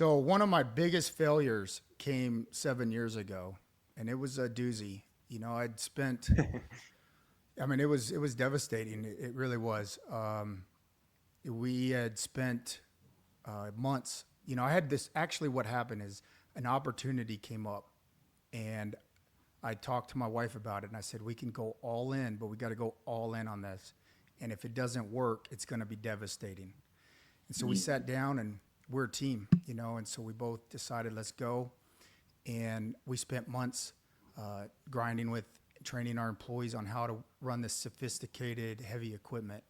So one of my biggest failures came 7 years ago, and it was a doozy. I'd spent. I mean, it was devastating. It really was. We had spent months. I had this. Actually, what happened is an opportunity came up, and I talked to my wife about it, and I said we can go all in, but we got to go all in on this. And if it doesn't work, it's going to be devastating. And so we sat down, and we're a team, and so we both decided let's go. And we spent months grinding with training our employees on how to run this sophisticated, heavy equipment.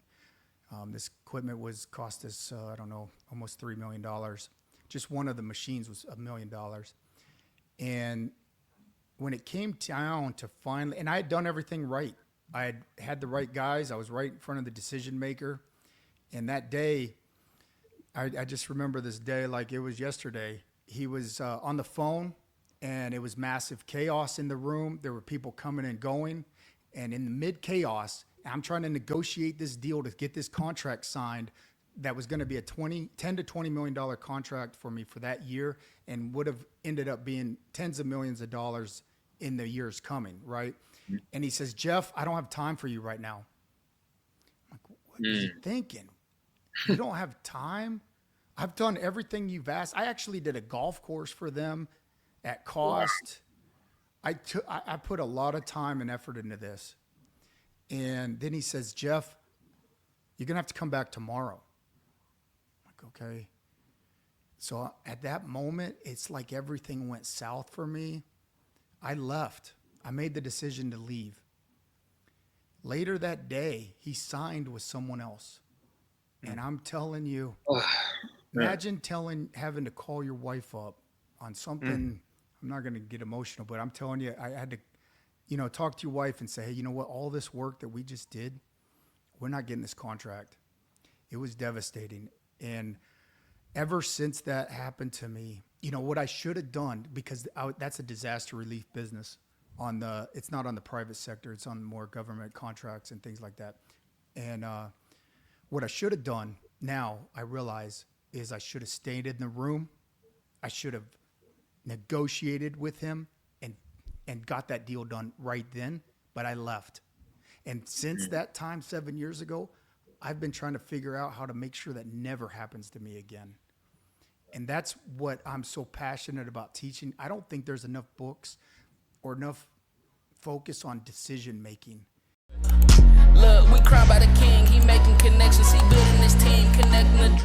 This equipment cost us, I don't know, almost $3 million. Just one of the machines was $1 million. And when it came down to finally, and I had done everything right. I had the right guys. I was right in front of the decision maker. And that day, I just remember this day like it was yesterday. He was on the phone, and it was massive chaos in the room. There were people coming and going. And in the mid-chaos, I'm trying to negotiate this deal to get this contract signed that was going to be a $10 to $20 million contract for me for that year, and would have ended up being tens of millions of dollars in the years coming, right? And he says, Jeff, I don't have time for you right now. I'm like, what is he thinking? You don't have time? I've done everything you've asked. I actually did a golf course for them at cost. I put a lot of time and effort into this. And then he says, Jeff, you're going to have to come back tomorrow. I'm like, okay. So at that moment, it's like everything went south for me. I left. I made the decision to leave. Later that day, he signed with someone else. And I'm telling you, imagine having to call your wife up on something. I'm not going to get emotional, but I'm telling you, I had to, talk to your wife and say, hey, you know what? All this work that we just did, we're not getting this contract. It was devastating. And ever since that happened to me, what I should have done, because that's a disaster relief business it's not on the private sector. It's on more government contracts and things like that. And what I should have done now, I realize, is I should have stayed in the room. I should have negotiated with him and got that deal done right then, but I left. And since that time, 7 years ago, I've been trying to figure out how to make sure that never happens to me again. And that's what I'm so passionate about teaching. I don't think there's enough books or enough focus on decision making. Look, we crowned by the king. He making connections. He building his team, connecting the